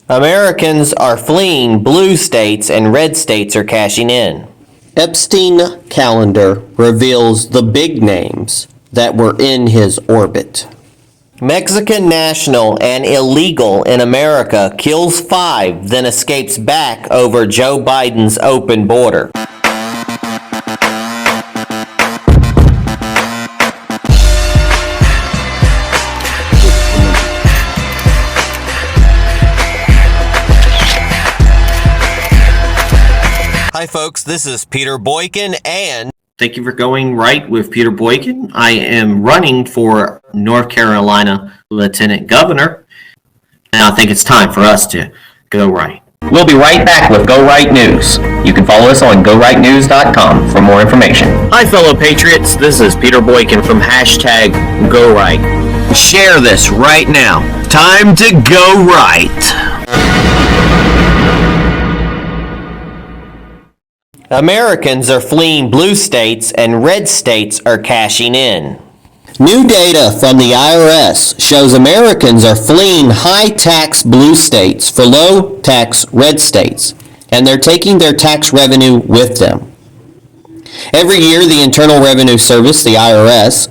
Americans are fleeing blue states and red states are cashing in. Epstein calendar reveals the big names that were in his orbit. Mexican national and illegal in America kills 5, then escapes back over Joe Biden's open border. Hi folks, this is Peter Boykin, and thank you for going right with Peter Boykin. I am running for North Carolina Lieutenant Governor, and I think it's time for us to go right. We'll be right back with Go Right News. You can follow us on GoRightNews.com for more information. Hi fellow patriots, this is Peter Boykin from #GoRight. Share this right now. Time to go right. Americans are fleeing blue states and red states are cashing in. New data from the IRS shows Americans are fleeing high-tax blue states for low-tax red states, and they're taking their tax revenue with them. Every year, the Internal Revenue Service, the IRS,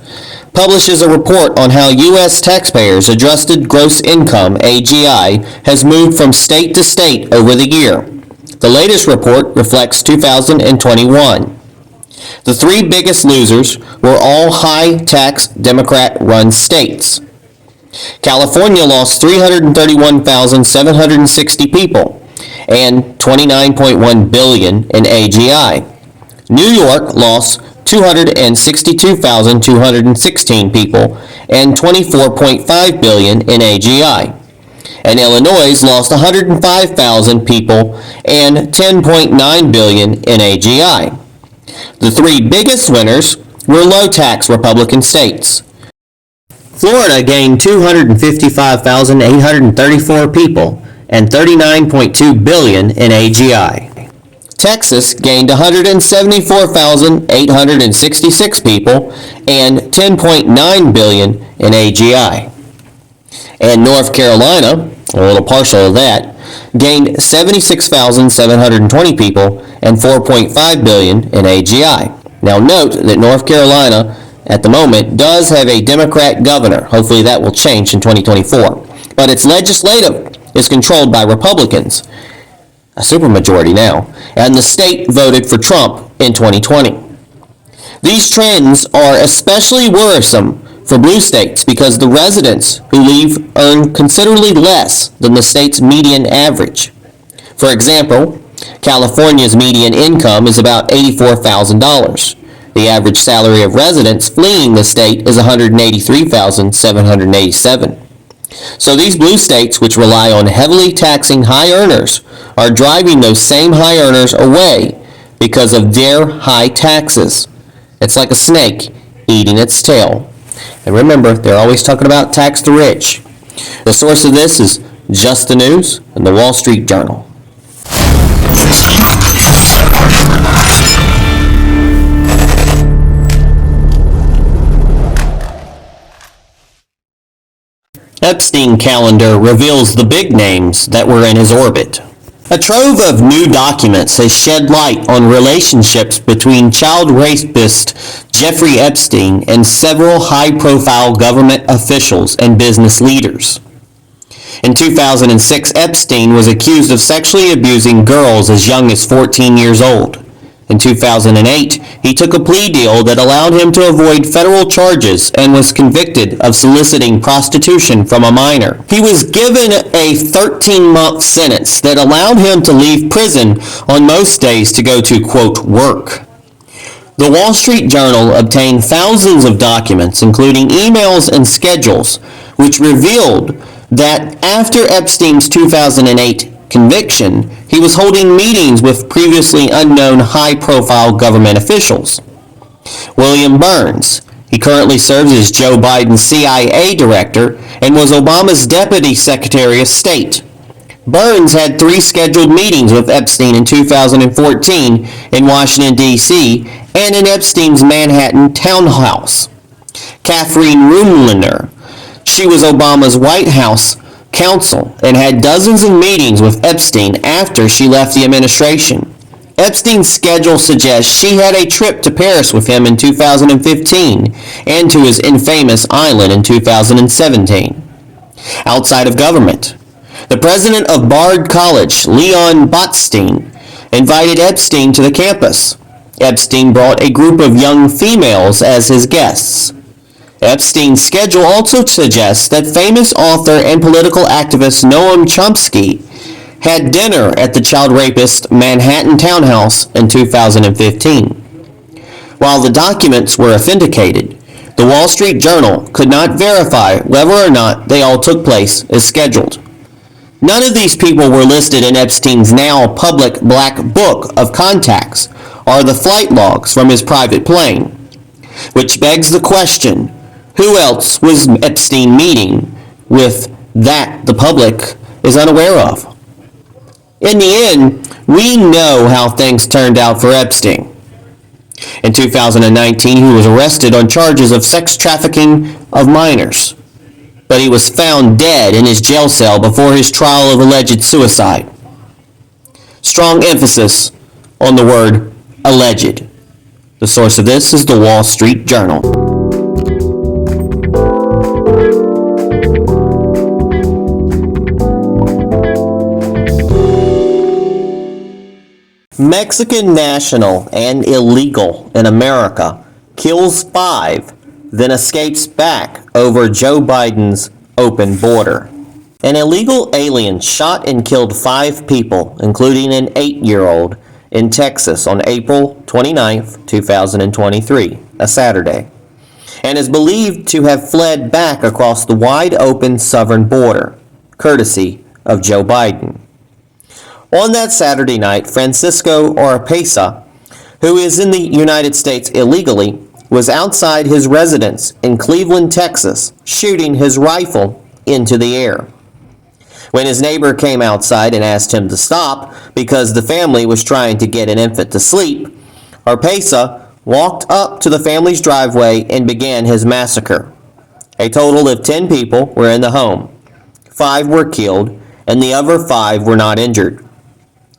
publishes a report on how U.S. taxpayers' adjusted gross income, AGI, has moved from state to state over the year. The latest report reflects 2021. The 3 biggest losers were all high-tax Democrat-run states. California lost 331,760 people and $29.1 billion in AGI. New York lost 262,216 people and $24.5 billion in AGI. And Illinois lost 105,000 people and $10.9 billion in AGI. The 3 biggest winners were low-tax Republican states. Florida gained 255,834 people and $39.2 billion in AGI. Texas gained 174,866 people and $10.9 billion in AGI. And North Carolina, a little partial of that, gained 76,720 people and $4.5 billion in AGI. Now note that North Carolina, at the moment, does have a Democrat governor. Hopefully that will change in 2024. But its legislative is controlled by Republicans, a supermajority now, and the state voted for Trump in 2020. These trends are especially worrisome for blue states because the residents who leave earn considerably less than the state's median average. For example, California's median income is about $84,000. The average salary of residents fleeing the state is $183,787. So these blue states, which rely on heavily taxing high earners, are driving those same high earners away because of their high taxes. It's like a snake eating its tail. And remember, they're always talking about tax the rich. The source of this is Just the News and the Wall Street Journal. Epstein calendar reveals the big names that were in his orbit. A trove of new documents has shed light on relationships between child rapist Jeffrey Epstein and several high-profile government officials and business leaders. In 2006, Epstein was accused of sexually abusing girls as young as 14 years old. In 2008, he took a plea deal that allowed him to avoid federal charges and was convicted of soliciting prostitution from a minor. He was given a 13-month sentence that allowed him to leave prison on most days to go to, quote, work. The Wall Street Journal obtained thousands of documents, including emails and schedules, which revealed that after Epstein's 2008 conviction, he was holding meetings with previously unknown high-profile government officials. William Burns. He currently serves as Joe Biden's CIA director and was Obama's Deputy Secretary of State. Burns had 3 scheduled meetings with Epstein in 2014 in Washington, D.C., and in Epstein's Manhattan townhouse. Catherine Rumliner. She was Obama's White House counsel and had dozens of meetings with Epstein after she left the administration. Epstein's schedule suggests she had a trip to Paris with him in 2015 and to his infamous island in 2017. Outside of government, the president of Bard College, Leon Botstein, invited Epstein to the campus. Epstein brought a group of young females as his guests. Epstein's schedule also suggests that famous author and political activist Noam Chomsky had dinner at the child rapist's Manhattan townhouse in 2015. While the documents were authenticated, the Wall Street Journal could not verify whether or not they all took place as scheduled. None of these people were listed in Epstein's now public black book of contacts or the flight logs from his private plane, which begs the question, who else was Epstein meeting with that the public is unaware of? In the end, we know how things turned out for Epstein. In 2019, he was arrested on charges of sex trafficking of minors, but he was found dead in his jail cell before his trial of alleged suicide. Strong emphasis on the word alleged. The source of this is the Wall Street Journal. Mexican national and illegal in America kills 5, then escapes back over Joe Biden's open border. An illegal alien shot and killed 5 people, including an 8-year-old, in Texas on April 29, 2023, a Saturday, and is believed to have fled back across the wide-open southern border, courtesy of Joe Biden. On that Saturday night, Francisco Oropesa, who is in the United States illegally, was outside his residence in Cleveland, Texas, shooting his rifle into the air. When his neighbor came outside and asked him to stop because the family was trying to get an infant to sleep, Oropesa walked up to the family's driveway and began his massacre. A total of 10 people were in the home. 5 were killed, and the other 5 were not injured.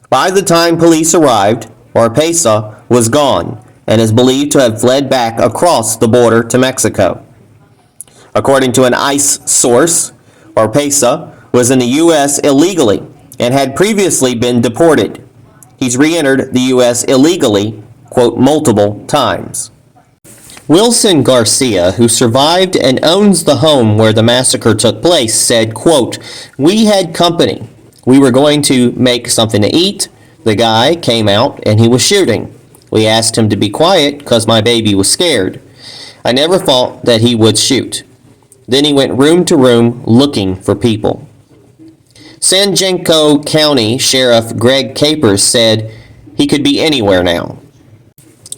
By the time police arrived, Oropesa was gone and is believed to have fled back across the border to Mexico. According to an ICE source, Oropesa was in the U.S. illegally and had previously been deported. He's re-entered the U.S. illegally, quote, multiple times. Wilson Garcia, who survived and owns the home where the massacre took place, said, quote, "We had company. We were going to make something to eat. The guy came out and he was shooting. We asked him to be quiet because my baby was scared. I never thought that he would shoot. Then he went room to room looking for people." San Jacinto County Sheriff Greg Capers said he could be anywhere now.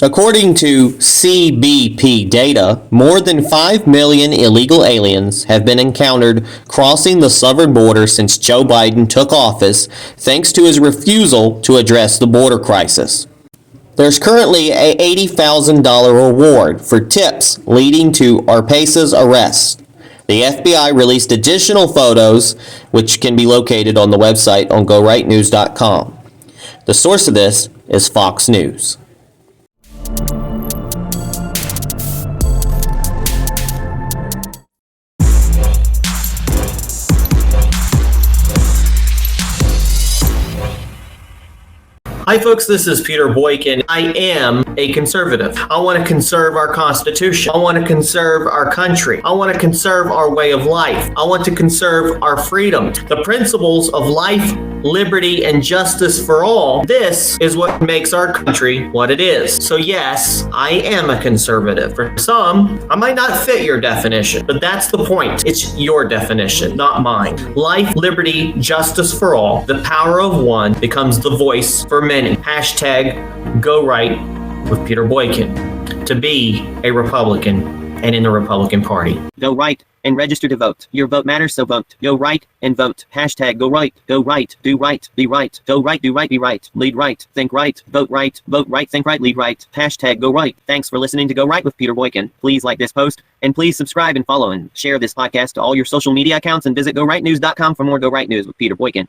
According to CBP data, more than 5 million illegal aliens have been encountered crossing the southern border since Joe Biden took office, thanks to his refusal to address the border crisis. There's currently a $80,000 reward for tips leading to Orepesa's arrest. The FBI released additional photos, which can be located on the website on GoRightNews.com. The source of this is Fox News. Hi folks, this is Peter Boykin. I am a conservative. I want to conserve our Constitution. I want to conserve our country. I want to conserve our way of life. I want to conserve our freedom. The principles of life, liberty, and justice for all. This is what makes our country what it is. So yes, I am a conservative. For some, I might not fit your definition, but that's the point. It's your definition, not mine. Life, liberty, justice for all. The power of one becomes the voice for many. Hashtag Go Right with Peter Boykin. To be a Republican and in the Republican Party. Go right and register to vote. Your vote matters, so vote. Go right and vote. Hashtag go right, do right, be right. Go right, do right, be right. Lead right, think right, vote right, think right, lead right. Hashtag go right. Thanks for listening to Go Right with Peter Boykin. Please like this post, and please subscribe and follow and share this podcast to all your social media accounts, and visit GoRightNews.com for more Go Right News with Peter Boykin.